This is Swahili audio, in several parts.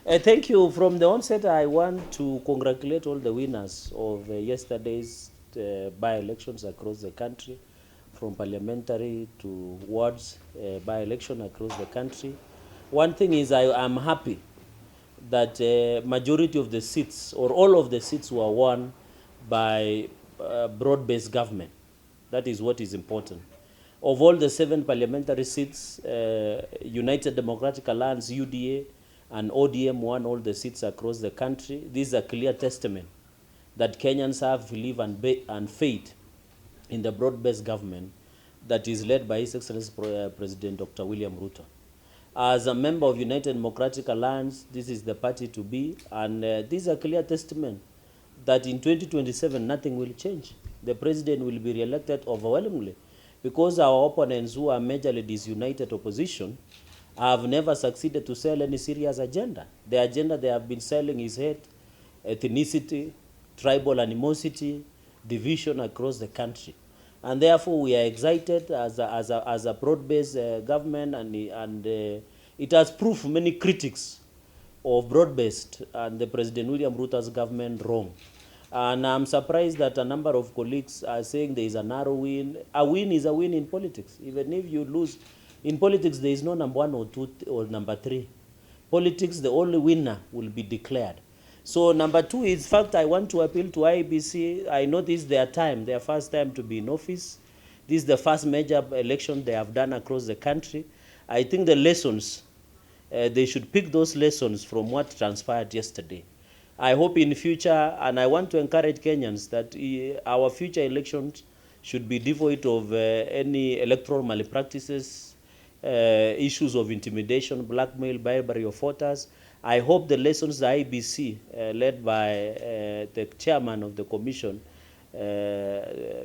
Thank you. From the onset, I want to congratulate all the winners of yesterday's by-elections across the country, from parliamentary to wards by-election across the country. One thing is I am happy that majority of the seats or all of the seats were won by broad-based government. That is what is important. Of all the 7 parliamentary seats, United Democratic Alliance, UDA, and ODM won all the seats across the country. This is a clear testament that Kenyans have belief and faith in the broad-based government that is led by His Excellency President Dr. William Ruto. As a member of United Democratic Alliance, this is the party to be, and this is a clear testament that in 2027 nothing will change. The president will be re-elected overwhelmingly because our opponents, who are majorly disunited opposition, have never succeeded to sell any serious agenda. The agenda they have been selling is hate, ethnicity, tribal animosity, division across the country. And therefore we are excited as a broad-based government, and it has proved many critics of broad-based and the President William Ruto's government wrong. And I'm surprised that a number of colleagues are saying there is a narrow win. A win is a win in politics. Even if you lose, in politics there is no number 1 or 2 or number 3. Politics, the only winner will be declared. So number 2 is fact I want to appeal to IEBC. I know this is their time, their first time to be in office. This is the first major election they have done across the country. I think the lessons, they should pick those lessons from what transpired yesterday. I hope in future, and I want to encourage Kenyans that our future elections should be devoid of any electoral malpractices, issues of intimidation, blackmail, bribery of voters. I hope the lessons the IBC, led by the chairman of the commission, Mr.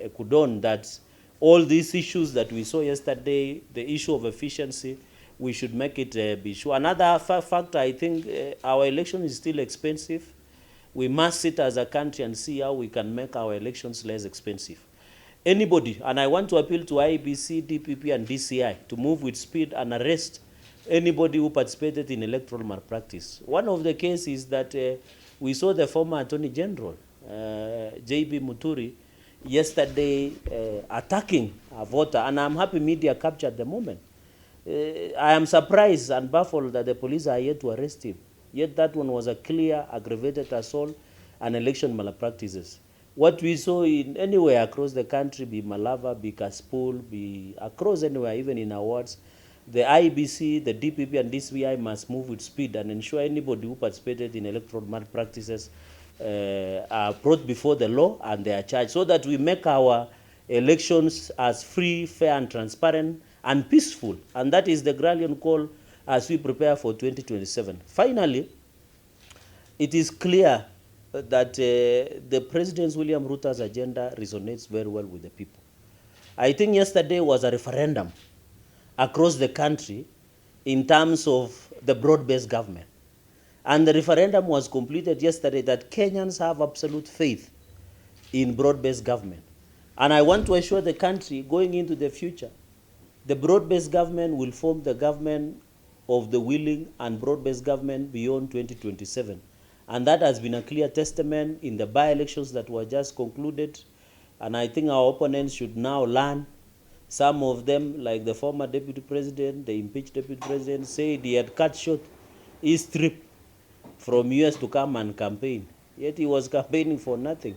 Ekudon, that all these issues that we saw yesterday, the issue of efficiency, we should make it be sure. Another factor, I think our election is still expensive. We must sit as a country and see how we can make our elections less expensive. Anybody, and I want to appeal to IEBC, DPP, and DCI to move with speed and arrest anybody who participated in electoral malpractice. One of the cases is that we saw the former Attorney General, J.B. Muturi, yesterday attacking a voter, and I'm happy media captured the moment. I am surprised and baffled that the police are yet to arrest him. Yet that one was a clear aggravated assault and election malpractices. What we saw in anywhere across the country, be Malava, be Kaspool, be across anywhere, even in awards, the IBC, the DPP, and DCI must move with speed and ensure anybody who participated in electoral malpractices are brought before the law and they are charged, so that we make our elections as free, fair, and transparent and peaceful. And that is the Gralian call as we prepare for 2027. Finally, it is clear that the President William Ruto's agenda resonates very well with the people. I think yesterday was a referendum across the country in terms of the broad-based government. And the referendum was completed yesterday that Kenyans have absolute faith in broad-based government. And I want to assure the country going into the future, the broad-based government will form the government of the willing and broad-based government beyond 2027. And that has been a clear testament in the by-elections that were just concluded. And I think our opponents should now learn. Some of them, like the former deputy president, the impeached deputy president, said he had cut short his trip from US to come and campaign. Yet he was campaigning for nothing.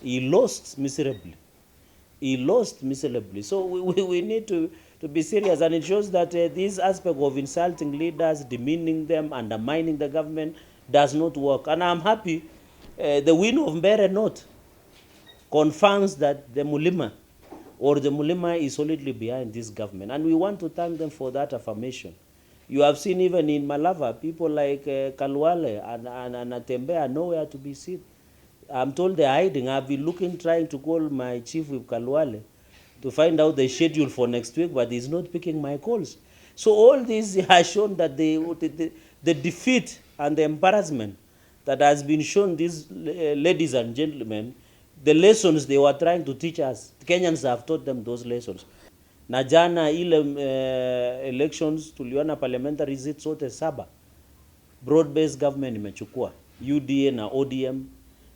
He lost miserably. He lost miserably. So we need to be serious, and it shows that this aspect of insulting leaders, demeaning them, undermining the government does not work. And I'm happy the win of Mbeere North confirms that the Mulima is solidly behind this government, and we want to thank them for that affirmation. You have seen even in Malava, people like Kalwale and Atembe are nowhere to be seen. I'm told they're hiding. I've been looking, trying to call my chief with Kalwale to find out the schedule for next week, but he's not picking my calls. So all this has shown that the defeat and the embarrassment that has been shown these ladies and gentlemen, the lessons they were trying to teach us, Kenyans have taught them those lessons. Na jana ile elections tuliona parliamentary seats zote 7 broad based government imechukua UDA na ODM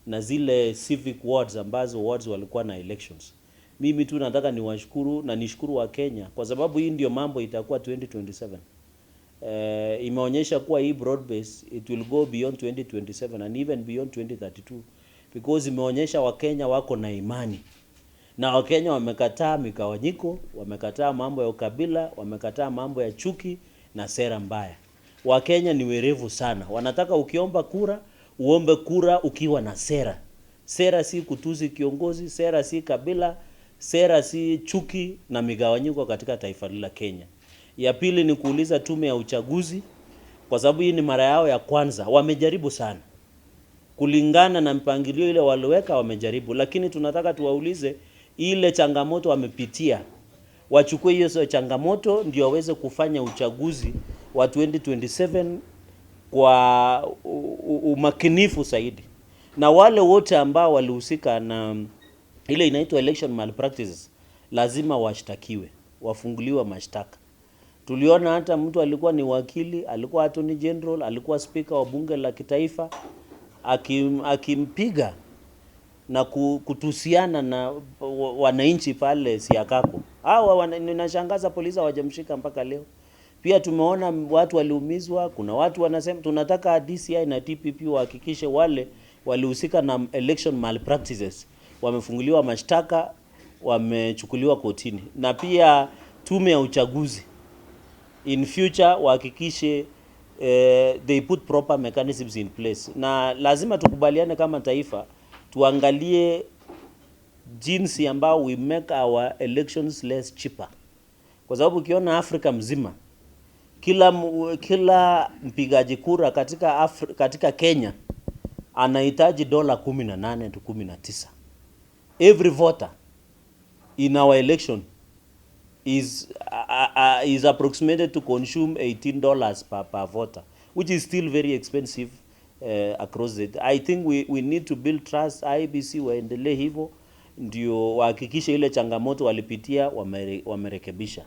na zile civic wards ambazo wards walikuwa na elections. Mimi tu nataka niwashukuru na nishukuru wa Kenya kwa sababu hii ndio mambo itakuwa 2027. Imeonyesha kuwa hii broad base it will go beyond 2027 and even beyond 2032 because imeonyesha Wakenya wako na imani. Na Wakenya wamekataa mikawanyiko, wamekataa mambo ya ukabila, wamekataa mambo ya chuki na sera mbaya. Wakenya ni werevu sana. Wanataka ukiomba kura, uombe kura ukiwa na sera. Sera si kutuzi kiongozi, sera si kabila, sera si chuki na migawanyiko katika taifa la Kenya. Ya pili ni kuuliza tume ya uchaguzi kwa sababu hii ni mara yao ya kwanza. Wamejaribu sana. Kulingana na mpangilio ile waliweka wamejaribu, lakini tunataka tuwaulize ile changamoto wamepitia. Wachukue hiyo changamoto ndio waweze kufanya uchaguzi wa 2027 kwa umakinifu zaidi. Na wale wote ambao walihusika na ile inaitwa election malpractices lazima washtakiwe, wafunguliwe mashtaka. Tuliona hata mtu alikuwa ni wakili, alikuwa attorney general, alikuwa speaker wa bunge la kitaifa akimpiga na kutusiana na wananchi pale Siakako. Hawa ninashangaza polisi hawajamshika mpaka leo. Pia tumeona watu waliumizwa, kuna watu wanasema tunataka DCI na TPP wahakikishe wale walihusika na election malpractices wamefunguliwa mashtaka, wamechukuliwa kotini. Na pia tume ya uchaguzi in future wahakikishe they put proper mechanisms in place. Na lazima tukubaliane kama taifa tuangalie jinsi ambao we make our elections less cheaper. Kwa sababu ukiona Afrika mzima kila mpigaji kura katika Kenya anahitaji $18 to 19. Every voter in our election is approximated to consume $18 per voter, which is still very expensive across it. I think we need to build trust. IEBC waendelee hivyo ndio wahakikishe ile changamoto walipitia wamerekebisha.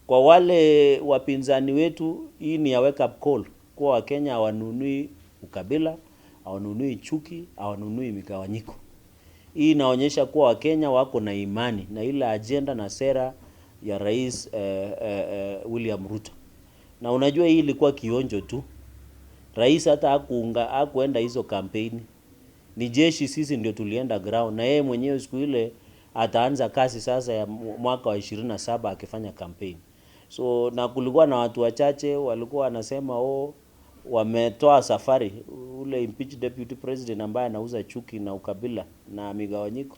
Kwa wale wapinzani wetu, hii ni ya wake up call kwa Wakenya hawanunui ukabila, hawanunui chuki, hawanunui migawanyiko. Hii inaonyesha kuwa Wakenya wako na imani na ile agenda na sera ya Rais William Ruto. Na unajua hii ilikuwa kionjo tu. Rais hata hakuenda hizo kampeni. Ni jeshi sisi ndio tulienda ground na yeye mwenyewe siku ile ataanza kazi sasa ya mwaka wa 27 akifanya campaign. So na kulikuwa na watu wachache walikuwa wanasema wametoa safari ule impeached deputy president ambaye anauza chuki na ukabila na migawanyiko.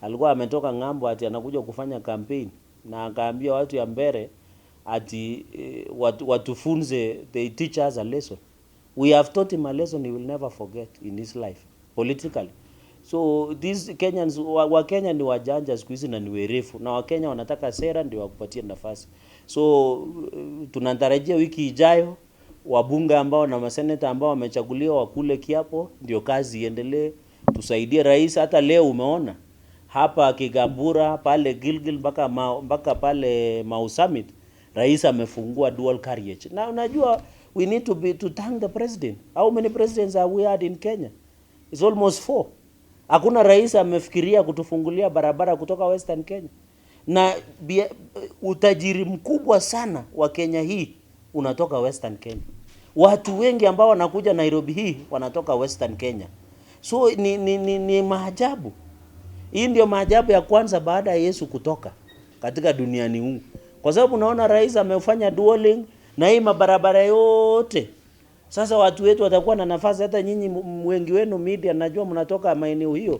Alikuwa ametoka ng'ambo ati anakuja kufanya campaign na akaambia watu ya Mbeere ati watufunze, they teach us a lesson. We have taught him a lesson he will never forget in his life politically. So these Kenyans wa Kenya ni wajanja siku hizi na ni werefu na Wakenya wanataka sera ndio wakupatie nafasi. So tunatarajia wiki ijayo wabunge ambao na maseneta ambao wamechaguliwa wakule kiapo ndio kazi iendelee. Tusaidie rais. Hata leo umeona hapa Kigambura pale Gilgil mpaka pale Mau Summit rais amefungua dual carriage. Na unajua we need to thank the president. How many presidents have we had in Kenya? It's almost 4. Hakuna rais amefikiria kutufungulia barabara kutoka Western Kenya. Na utajiri mkubwa sana wa Kenya hii unatoka Western Kenya. Watu wengi ambao wanakuja Nairobi hii wanatoka Western Kenya. So ni maajabu. Hii ndio maajabu ya kwanza baada ya Yesu kutoka katika duniani huu. Kwa sababu unaona rais amefanya dualing na hii mabarabara yote. Sasa watu wetu watakuwa na nafasi. Hata nyinyi wengi wenu media najua mnatoka maeneo hiyo.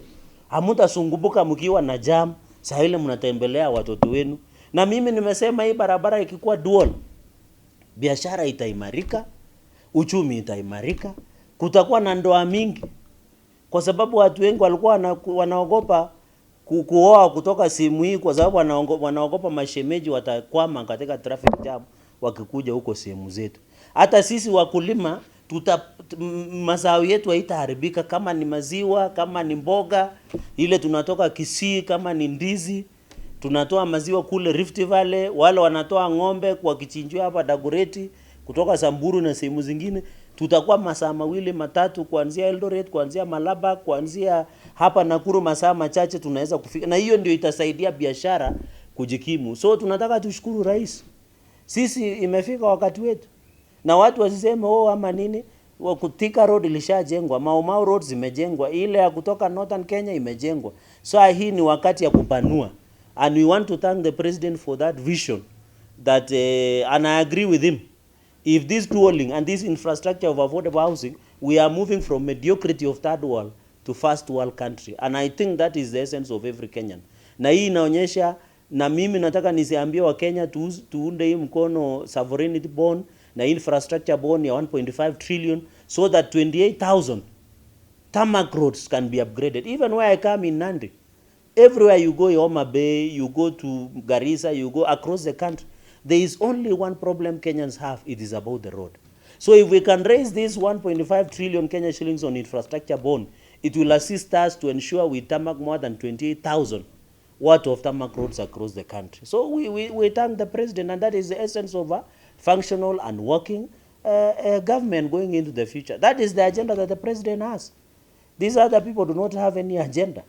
Hamutasumbuka mkiwa na jam. Saa ile mnatembelea watoto wenu. Na mimi nimesema hii barabara ikikuwa dual, biashara itaimarika, uchumi itaimarika, kutakuwa na ndoa mingi. Kwa sababu watu wengi walikuwa wanaogopa kuoa kutoka sehemu hii kwa sababu wanaogopa mashemeji watakwama katika traffic jam wakikuja huko sehemu zetu. Hata sisi wakulima mazao yetu haitaharibika kama ni maziwa, kama ni mboga, ile tunatoka Kisii, kama ni ndizi, tunatoa maziwa kule Rift Valley, wale wanatoa ng'ombe kwa kichinjio hapa Dagoretti kutoka Samburu na sehemu zingine. Tutakuwa masaa mawili matatu kuanzia Eldoret, kuanzia Malaba, kuanzia hapa Nakuru, masaa machache tunaweza kufika, na hiyo ndio itasaidia biashara kujikimu. So tunataka tushukuru rais, sisi imefika wakati wetu, na watu wasiseme ama nini. Thika Road ilishajengwa, Mau Road zimejengwa, ile ya kutoka Northern Kenya imejengwa. So hii ni wakati ya kupanua, and we want to thank the president for that vision that and I agree with him. If this dwelling and this infrastructure of affordable housing, we are moving from mediocrity of third world to first world country, and I think that is the essence of every Kenyan. Na hii inaonyesha, na mimi nataka nisiambie wa Kenya tuunde hii mkono sovereignty bond na infrastructure bond ya 1.5 trillion so that 28,000 tarmac roads can be upgraded. Even where I come in Nandi, everywhere you go, Homa Bay, you go to Garissa, you go across the country, there is only one problem Kenyans have, it is about the road. So if we can raise this 1.5 trillion Kenya shillings on infrastructure bond, it will assist us to ensure we tarmac more than 28,000 worth of tarmac roads across the country. So we thank the president, and that is the essence of a functional and working government going into the future. That is the agenda that the president has. These other people do not have any agenda.